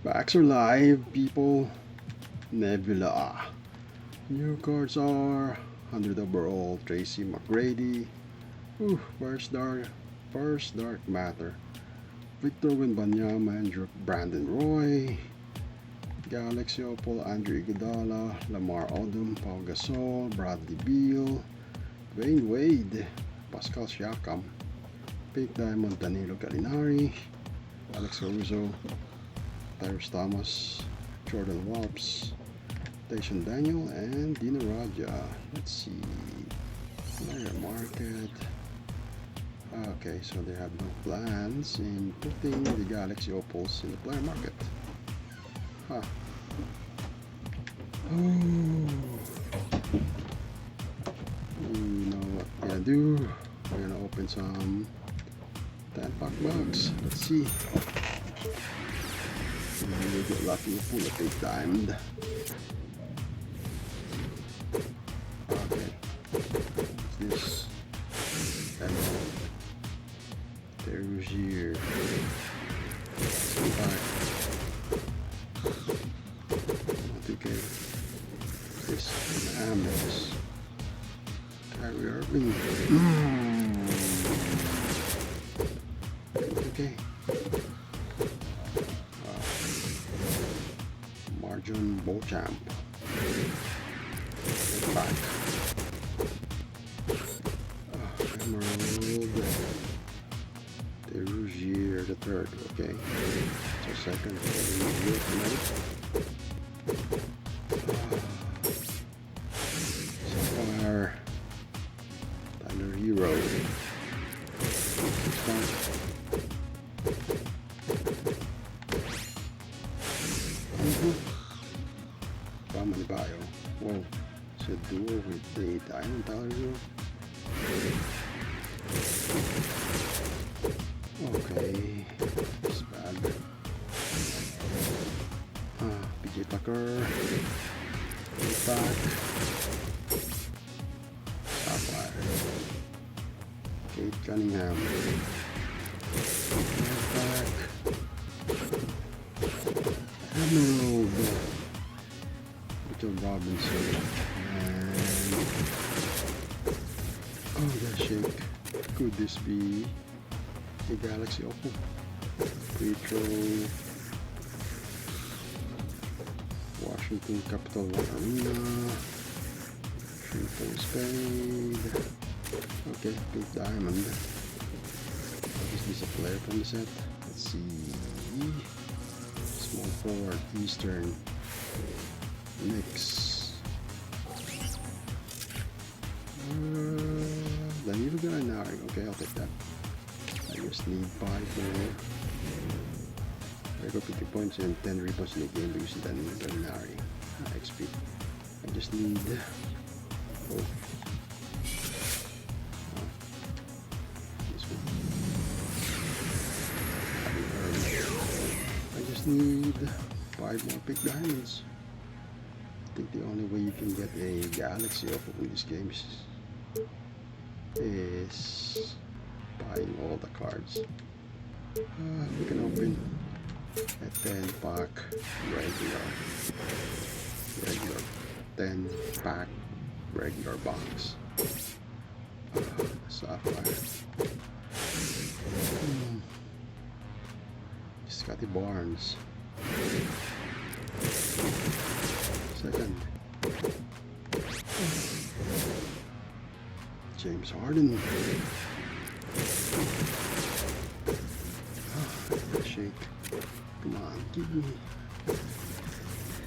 Packs are live, people. Nebula. New cards are 100 overall, Tracy McGrady. First Dark Matter. Victor Wembanyama and Brandon Roy. Galaxy Opal, Andre Iguodala, Lamar Odom, Pau Gasol, Bradley Beal, Dwayne Wade, Pascal Siakam, Pink Diamond, Danilo Gallinari, Alex Caruso, Tyrese Thomas, Jordan Walps, Tayshaun Daniel, and Dino Raja. Let's see. Player market. Okay, so they have no plans in putting the Galaxy Opals in the player market. Huh. Oh. You know what we're gonna do? We're gonna open some 10-pack box. Let's see. We'll get lucky with full of big diamond. Okay. What's this? Emerald. There's here. Okay. This Amos. Kyrie Irving. Okay. Marjon Beauchamp. Back. Emerald. Derougier the third. Okay. So second. Sapphire. Tyler Hero. Bomani Bio. Whoa. It's a duo with the Diamond Tyler Hero. Okay. It's bad. PJ Tucker. Back. Sapphire. Kate Cunningham. Back. Emerald. Mitchell Robinson. And oh, that shake. Could this be a Galaxy Opal? Retro. Washington Capital One Arena. Triple Spade. Okay, big diamond. Obviously, it's a player from the set. Let's see. Small forward, Eastern. Knicks. Danilo Gallinari. Okay, I'll take that. I just need 5 more. I got 50 points and 10 rebounds in the game using Danilo Gallinari. XP. I just need. Oh. This one. I just need 5 more big diamonds. I think the only way you can get a Galaxy Opal in these games is buying all the cards. We can open a 10-pack regular 10-pack regular box. Sapphire. Scotty Barnes. Second. James Harden. Shake. Come on, give me.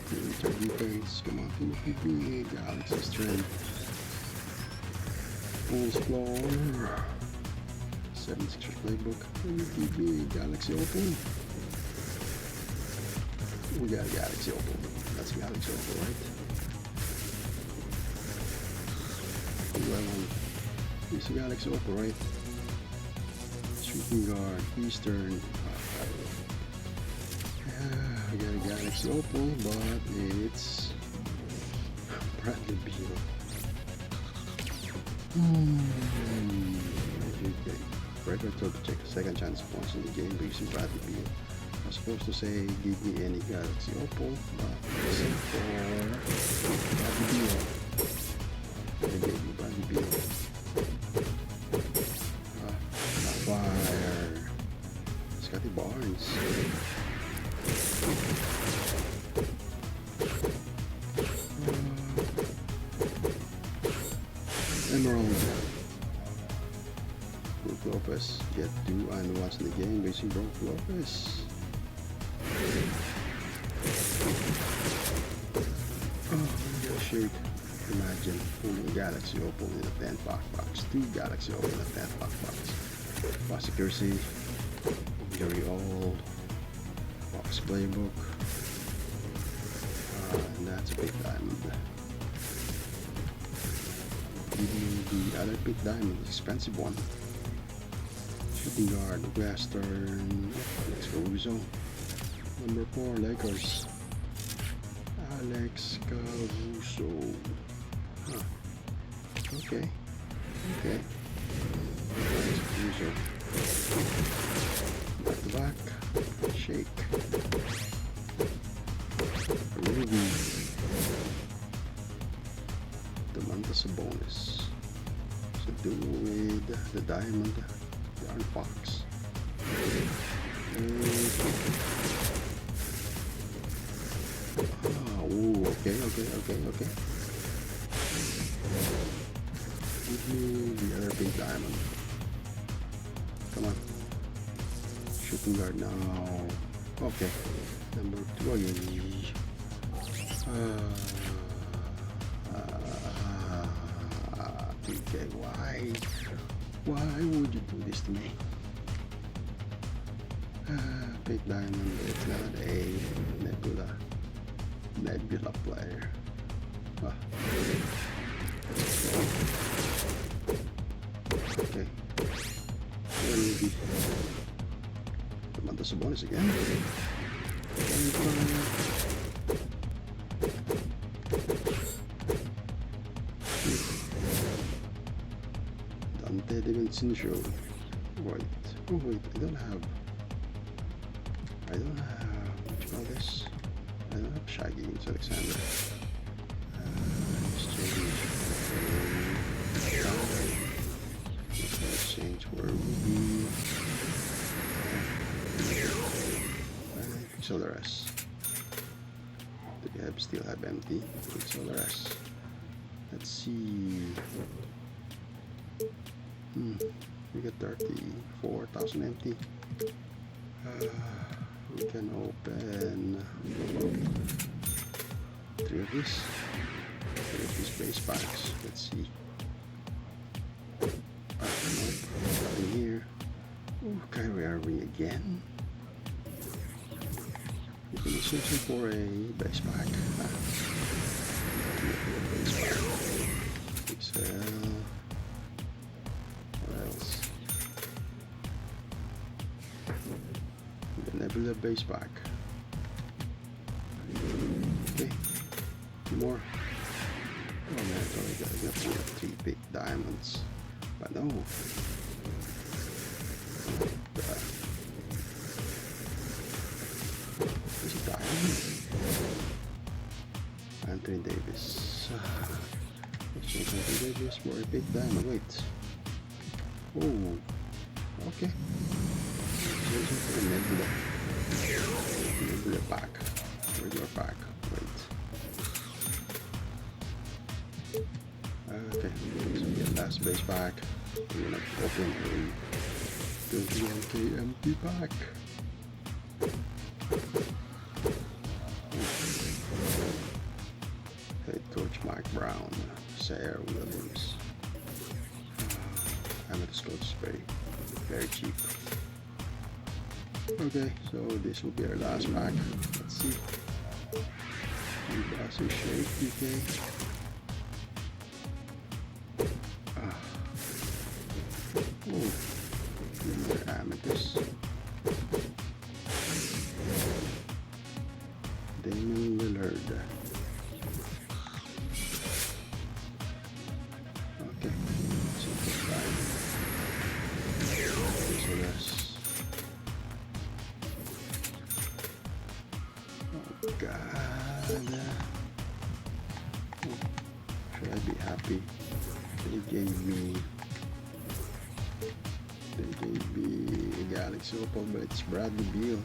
Defense. Come on, give me. Galaxy strength. Bulls floor. 76ers playbook. Give me Galaxy Open. We got a Galaxy Opal. That's Galaxy Opal, right? Well, it's a Galaxy Opal, right? Shooting guard, Eastern. We got a Galaxy Opal, but it's Bradley Beal. Record to check second chance points in the game using Bradley Beal. was supposed to say give me any Galaxy Opal, but except for Bobby Beal. They gave me Bobby Beal. Fire. Scotty Barnes. Emerald. Brook Lopez. Get 2 and once in the game basing Brook Lopez. Oh, we got a shade. Imagine pulling Galaxy Opal in a 10-pack box. 2 Galaxy Opal in a 10-pack box. Box accuracy. Very old. Box playbook. And that's a big diamond. Give me the other big diamond, the expensive one. Shooting guard, Western, Alex Caruso. Number 4, Lakers. Alex Caruso. Huh. Okay. Okay. Alex Caruso. Back to back. Shake. Ruby. The Mantas bonus. So do with the diamond. Yarn Fox. Oh, okay. Give me the other big diamond. Come on. Shooting guard now. Okay. Number 2 again. PK, why would you do this to me? Big diamond, it's not a Nebula player. Okay. Maybe. The bonus again. Dante Dimension. Wait. Oh wait, I don't have what you call this? I don't have Shaggy in Alexander. Exchange for Ruby. Solaris. Do we still have empty? Solaris. Let's see. We got 34,000 empty. We can open 3 of these. 3 of these base packs. Let's see. Nothing here. Oh, Kyrie Irving again. We've been searching for a base pack. Pixel. What else? The Nebula base pack. Okay. 2 more. Oh man, I only got 3 big diamonds. But no. There's a diamond. Anthony Davis. Exchange Anthony Davis for a big diamond. Wait. Oh. Okay. Exchange for the Nebula. Nebula pack. Regular pack. Wait. Okay. So we get last base pack. We're gonna open a 21k empty pack. Head coach Mike Brown, Sarah Williams. Amateur coach spray, very cheap. Okay, so this will be our last pack. Let's see. Bossy Shake, PK. Oh, another Amethyst. Damon Lillard. Okay, so this. God. Should I be happy? They gave me a Galaxy Opal, but it's Bradley Beal.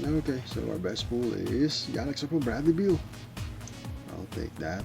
Okay, so our best pool is Galaxy Opal Bradley Beal. I'll take that.